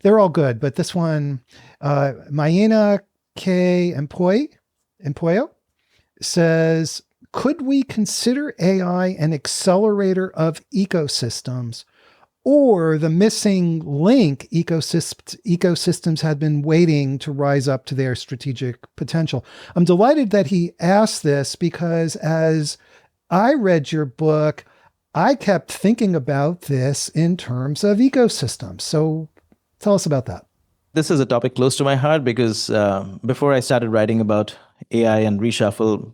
They're all good, but this one, Mayena K. Empoyo says, could we consider AI an accelerator of ecosystems, or the missing link ecosystems had been waiting to rise up to their strategic potential? I'm delighted that he asked this, because as I read your book, I kept thinking about this in terms of ecosystems. So tell us about that. This is a topic close to my heart, because before I started writing about AI and Reshuffle,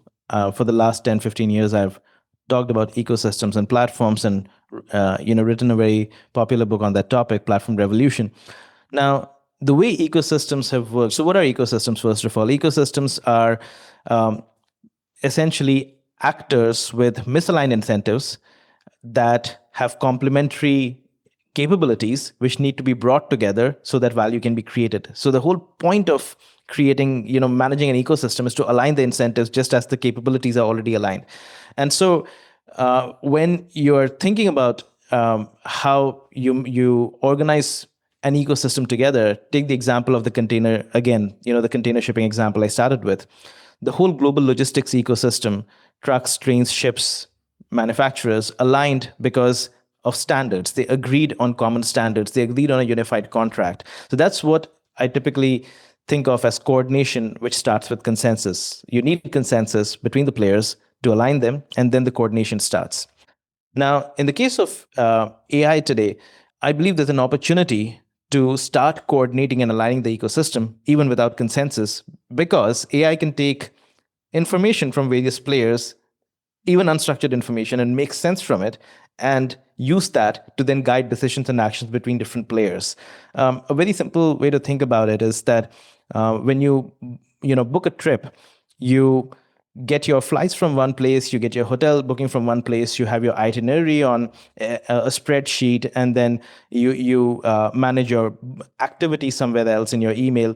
for the last 10, 15 years, I've talked about ecosystems and platforms, and written a very popular book on that topic, Platform Revolution. Now, the way ecosystems have worked. So what are ecosystems, first of all? Ecosystems are essentially actors with misaligned incentives that have complementary capabilities which need to be brought together so that value can be created. So the whole point of creating, managing an ecosystem is to align the incentives just as the capabilities are already aligned. And so when you're thinking about how you organize an ecosystem together, take the example of the container again, the container shipping example I started with. the whole global logistics ecosystem, trucks, trains, ships, manufacturers, aligned because of standards. They agreed on common standards. They agreed on a unified contract. So that's what I typically think of as coordination, which starts with consensus. You need consensus between the players to align them, and then the coordination starts. Now, in the case of AI today, I believe there's an opportunity to start coordinating and aligning the ecosystem even without consensus, because AI can take information from various players, even unstructured information, and make sense from it and use that to then guide decisions and actions between different players. A very simple way to think about it is that when you book a trip, you get your flights from one place, you get your hotel booking from one place, you have your itinerary on a spreadsheet, and then you manage your activity somewhere else in your email.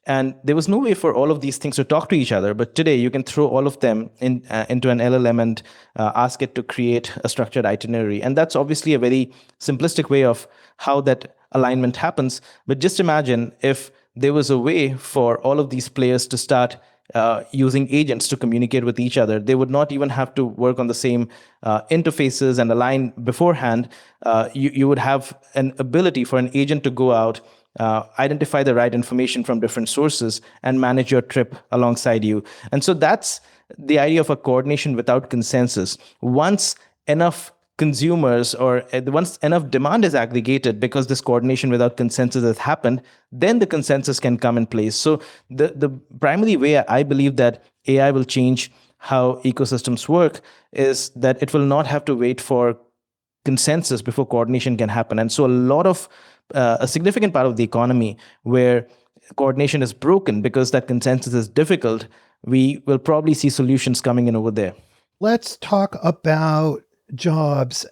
And there was no way for all of these things to talk to each other. But today, you can throw all of them into an LLM and ask it to create a structured itinerary. And that's obviously a very simplistic way of how that alignment happens. But just imagine if there was a way for all of these players to start using agents to communicate with each other. They would not even have to work on the same interfaces and align beforehand. You would have an ability for an agent to go out, identify the right information from different sources, and manage your trip alongside you. And so that's the idea of a coordination without consensus. Once enough consumers or once enough demand is aggregated, because this coordination without consensus has happened, then the consensus can come in place. So the primary way I believe that AI will change how ecosystems work is that it will not have to wait for consensus before coordination can happen. And so a significant part of the economy where coordination is broken because that consensus is difficult, we will probably see solutions coming in over there. Let's talk about jobs.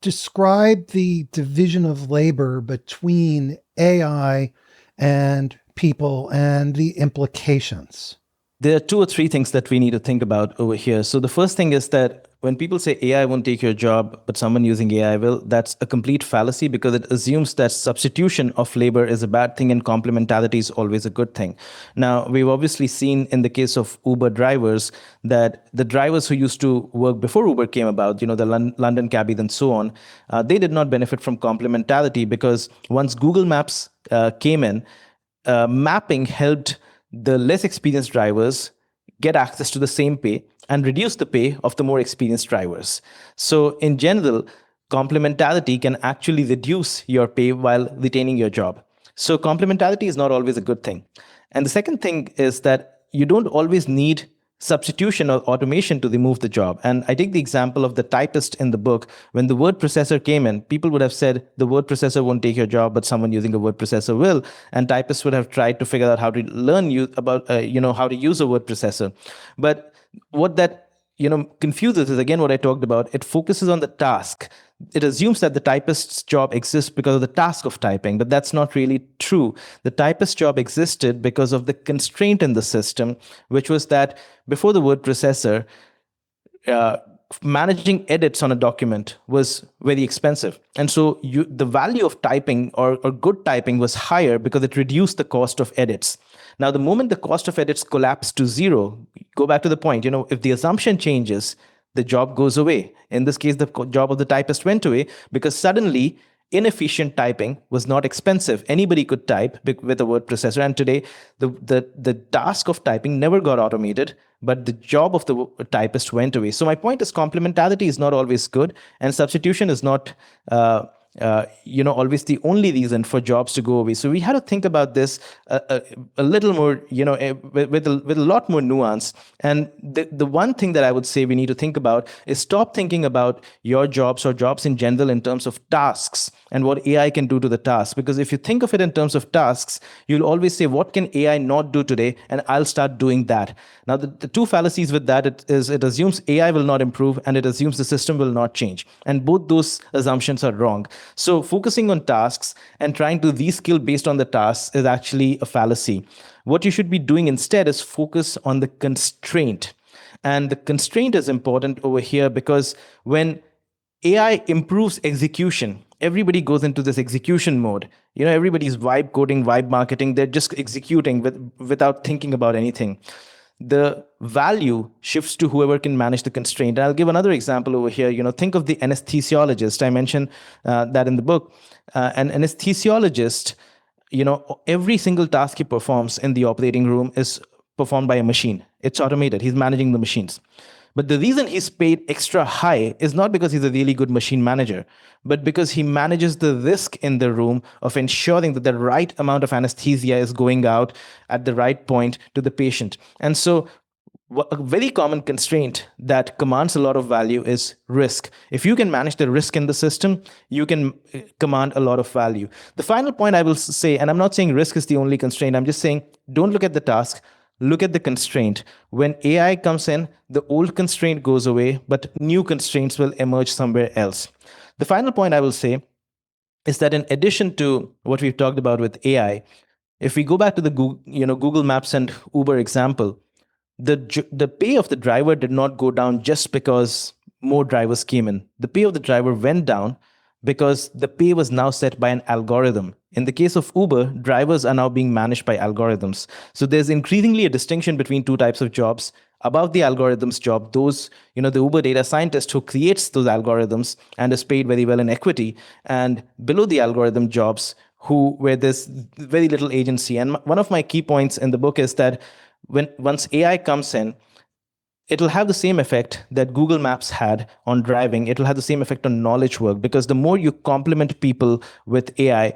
Describe the division of labor between AI and people and the implications. There are 2 or 3 things that we need to think about over here. So the first thing is that when people say AI won't take your job, but someone using AI will, that's a complete fallacy, because it assumes that substitution of labor is a bad thing and complementarity is always a good thing. Now, we've obviously seen in the case of Uber drivers that the drivers who used to work before Uber came about, the London cabbies and so on, they did not benefit from complementarity, because once Google Maps came in, mapping helped the less experienced drivers get access to the same pay and reduce the pay of the more experienced drivers. So in general, complementarity can actually reduce your pay while retaining your job. So complementarity is not always a good thing. And the second thing is that you don't always need substitution or automation to remove the job. And I take the example of the typist in the book. When the word processor came in, people would have said the word processor won't take your job, but someone using a word processor will. And typists would have tried to figure out how to learn how to use a word processor. But what that confuses is, again, what I talked about. It focuses on the task. It assumes that the typist's job exists because of the task of typing, but that's not really true. The typist's job existed because of the constraint in the system, which was that before the word processor, managing edits on a document was very expensive. And so the value of typing or good typing was higher because it reduced the cost of edits. Now, the moment the cost of edits collapsed to zero, go back to the point, if the assumption changes, the job goes away. In this case, the job of the typist went away because suddenly inefficient typing was not expensive. Anybody could type with a word processor. And today, the task of typing never got automated, but the job of the typist went away. So my point is, complementarity is not always good, and substitution is not always the only reason for jobs to go away. So we had to think about this a little more, with a lot more nuance. And the one thing that I would say we need to think about is stop thinking about your jobs or jobs in general in terms of tasks and what AI can do to the task. Because if you think of it in terms of tasks, you'll always say, what can AI not do today? And I'll start doing that. Now, the 2 fallacies with that it assumes AI will not improve, and it assumes the system will not change. And both those assumptions are wrong. So focusing on tasks and trying to reskill based on the tasks is actually a fallacy. What you should be doing instead is focus on the constraint. And the constraint is important over here because when AI improves execution, everybody goes into this execution mode. Everybody's vibe coding, vibe marketing. They're just executing without thinking about anything. The value shifts to whoever can manage the constraint. And I'll give another example over here. Think of the anesthesiologist. I mentioned that in the book. An anesthesiologist, every single task he performs in the operating room is performed by a machine. It's automated. He's managing the machines. But the reason he's paid extra high is not because he's a really good machine manager, but because he manages the risk in the room of ensuring that the right amount of anesthesia is going out at the right point to the patient. And so a very common constraint that commands a lot of value is risk. If you can manage the risk in the system, you can command a lot of value. The final point I will say, and I'm not saying risk is the only constraint, I'm just saying don't look at the task, look at the constraint. When AI comes in, the old constraint goes away, but new constraints will emerge somewhere else. The final point I will say is that in addition to what we've talked about with AI, if we go back to the Google Maps and Uber example, the pay of the driver did not go down just because more drivers came in. The pay of the driver went down because the pay was now set by an algorithm. In the case of Uber, drivers are now being managed by algorithms. So there's increasingly a distinction between two types of jobs. Above the algorithms job, those, the Uber data scientist who creates those algorithms and is paid very well in equity, and below the algorithm jobs where there's very little agency. And one of my key points in the book is that once AI comes in, it'll have the same effect that Google Maps had on driving. It'll have the same effect on knowledge work, because the more you complement people with AI,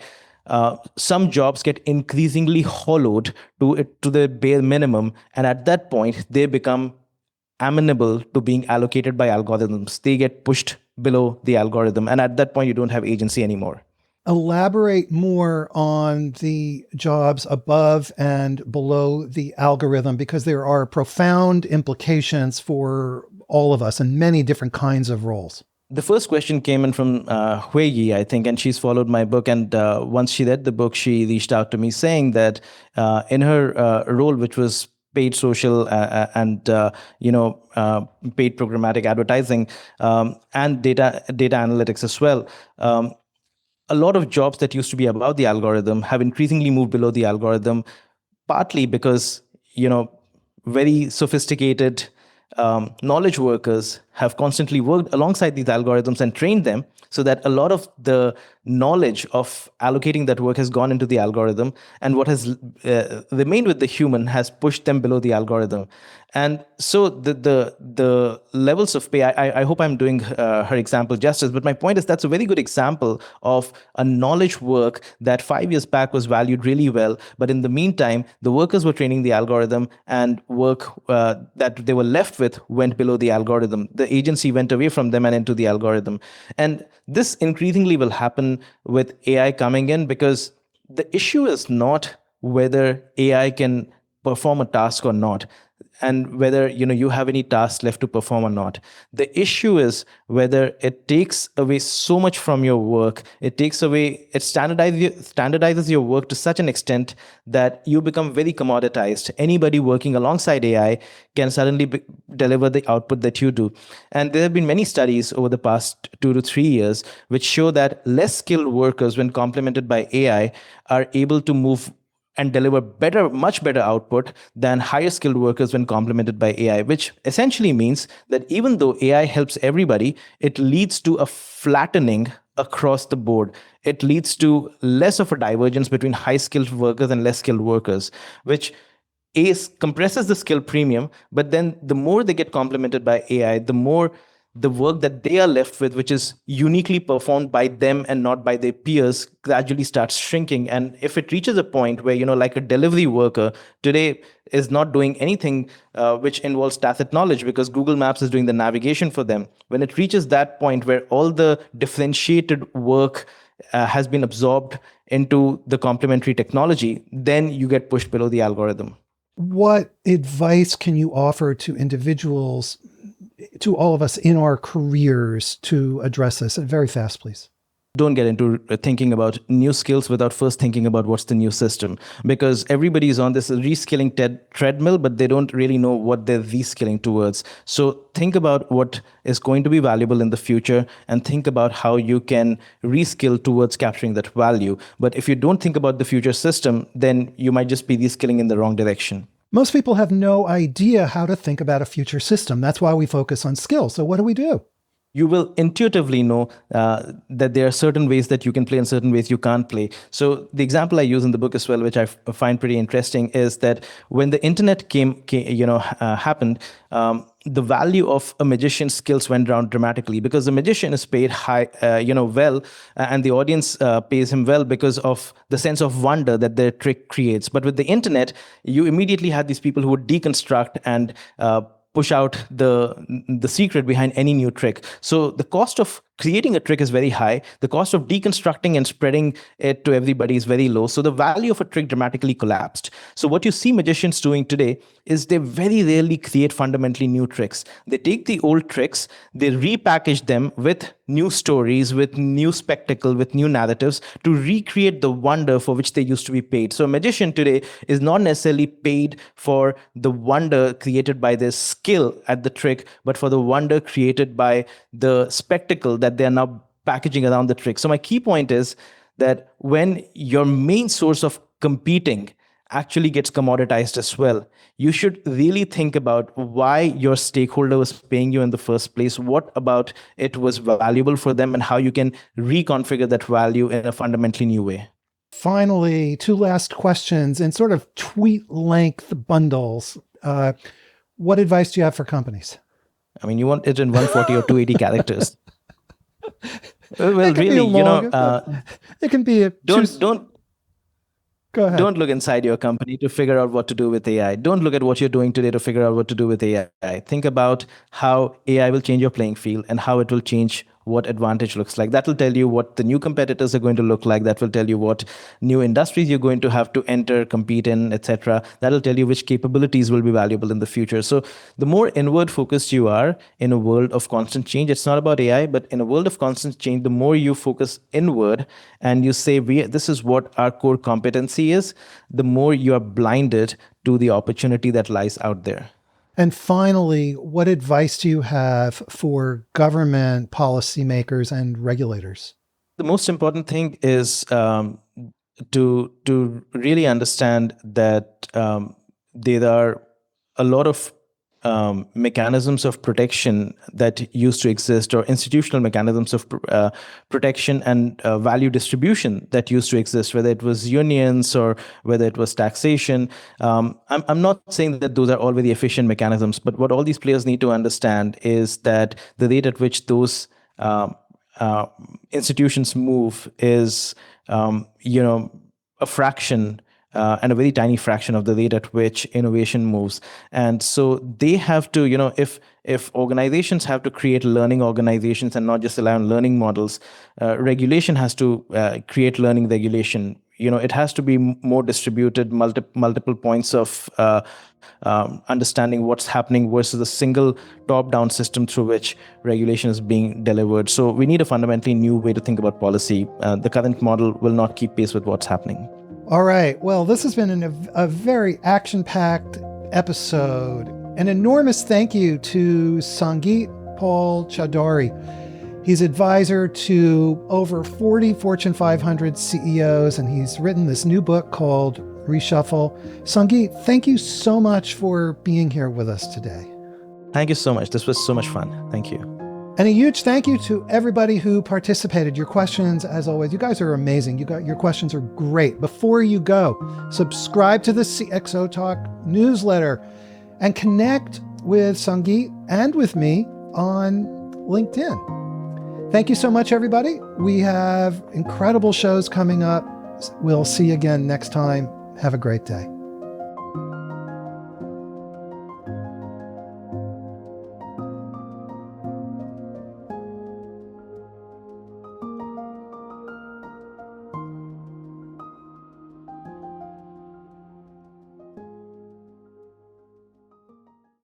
some jobs get increasingly hollowed to the bare minimum, and at that point, they become amenable to being allocated by algorithms. They get pushed below the algorithm, and at that point, you don't have agency anymore. Elaborate more on the jobs above and below the algorithm, because there are profound implications for all of us in many different kinds of roles. The first question came in from Hui Yi, I think, and she's followed my book. And once she read the book, she reached out to me saying that in her role, which was paid social and paid programmatic advertising and data analytics as well, a lot of jobs that used to be above the algorithm have increasingly moved below the algorithm, partly because, very sophisticated knowledge workers have constantly worked alongside these algorithms and trained them, so that a lot of the knowledge of allocating that work has gone into the algorithm, and what has remained with the human has pushed them below the algorithm. And so the levels of pay, I hope I'm doing her example justice, but my point is that's a very good example of a knowledge work that 5 years back was valued really well, but in the meantime, the workers were training the algorithm, and work that they were left with went below the algorithm. The agency went away from them and into the algorithm. And this increasingly will happen with AI coming in, because the issue is not whether AI can perform a task or not, and whether you have any tasks left to perform or not. The issue is whether it takes away so much from your work. It standardizes your work to such an extent that you become very commoditized. Anybody working alongside AI can suddenly deliver the output that you do. And there have been many studies over the past 2 to 3 years which show that less skilled workers, when complemented by AI, are able to move and deliver much better output than higher skilled workers when complemented by AI, which essentially means that even though AI helps everybody, it leads to a flattening across the board. It leads to less of a divergence between high skilled workers and less skilled workers, which compresses the skill premium. But then the more they get complemented by AI, the more the work that they are left with, which is uniquely performed by them and not by their peers, gradually starts shrinking. And if it reaches a point where, like a delivery worker today is not doing anything which involves tacit knowledge, because Google Maps is doing the navigation for them, when it reaches that point where all the differentiated work has been absorbed into the complementary technology, then you get pushed below the algorithm. What advice can you offer to individuals, to all of us in our careers, to address this? Very fast, please. don't get into thinking about new skills without first thinking about what's the new system, because everybody is on this reskilling treadmill, but they don't really know what they're reskilling towards. So think about what is going to be valuable in the future and think about how you can reskill towards capturing that value. But if you don't think about the future system, then you might just be reskilling in the wrong direction. Most people have no idea how to think about a future system. That's why we focus on skills. So what do we do? You will intuitively know that there are certain ways that you can play and certain ways you can't play. So the example I use in the book as well, which I find pretty interesting, is that when the internet happened, the value of a magician's skills went down dramatically, because the magician is paid high, well, and the audience pays him well because of the sense of wonder that their trick creates. But with the internet, you immediately had these people who would deconstruct and push out the secret behind any new trick. So the cost of creating a trick is very high. The cost of deconstructing and spreading it to everybody is very low. So the value of a trick dramatically collapsed. So what you see magicians doing today is they very rarely create fundamentally new tricks. They take the old tricks, they repackage them with new stories, with new spectacle, with new narratives to recreate the wonder for which they used to be paid. So a magician today is not necessarily paid for the wonder created by their skill at the trick, but for the wonder created by the spectacle that they are now packaging around the trick. So my key point is that when your main source of competing actually gets commoditized as well, you should really think about why your stakeholder was paying you in the first place, what about it was valuable for them, and how you can reconfigure that value in a fundamentally new way. Finally, two last questions in sort of tweet-length bundles. What advice do you have for companies? I mean, you want it in 140 or 280 characters. Well, really, it can be don't Go ahead. Don't look inside your company to figure out what to do with AI. Don't look at what you're doing today to figure out what to do with AI. Think about how AI will change your playing field and how it will change what advantage looks like. That will tell you what the new competitors are going to look like. That will tell you what new industries you're going to have to enter, compete in, etc. That'll tell you which capabilities will be valuable in the future. So the more inward focused you are in a world of constant change, it's not about AI, but in a world of constant change, the more you focus inward and you say, this is what our core competency is, the more you are blinded to the opportunity that lies out there. And finally, what advice do you have for government policymakers and regulators? The most important thing is to really understand that there are a lot of mechanisms of protection that used to exist, or institutional mechanisms of protection and value distribution that used to exist, whether it was unions or whether it was taxation. I'm not saying that those are all very efficient mechanisms, but what all these players need to understand is that the rate at which those institutions move is, a fraction and a very tiny fraction of the rate at which innovation moves. And so they have to, if organizations have to create learning organizations and not just rely on learning models, regulation has to create learning regulation. It has to be more distributed, multiple points of understanding what's happening versus a single top-down system through which regulation is being delivered. So we need a fundamentally new way to think about policy. The current model will not keep pace with what's happening. All right. Well, this has been a very action-packed episode. An enormous thank you to Sangeet Paul Choudary. He's advisor to over 40 Fortune 500 CEOs, and he's written this new book called Reshuffle. Sangeet, thank you so much for being here with us today. Thank you so much. This was so much fun. Thank you. And a huge thank you to everybody who participated. Your questions, as always, you guys are amazing. Your questions are great. Before you go, subscribe to the CXOTalk newsletter and connect with Sangeet and with me on LinkedIn. Thank you so much, everybody. We have incredible shows coming up. We'll see you again next time. Have a great day.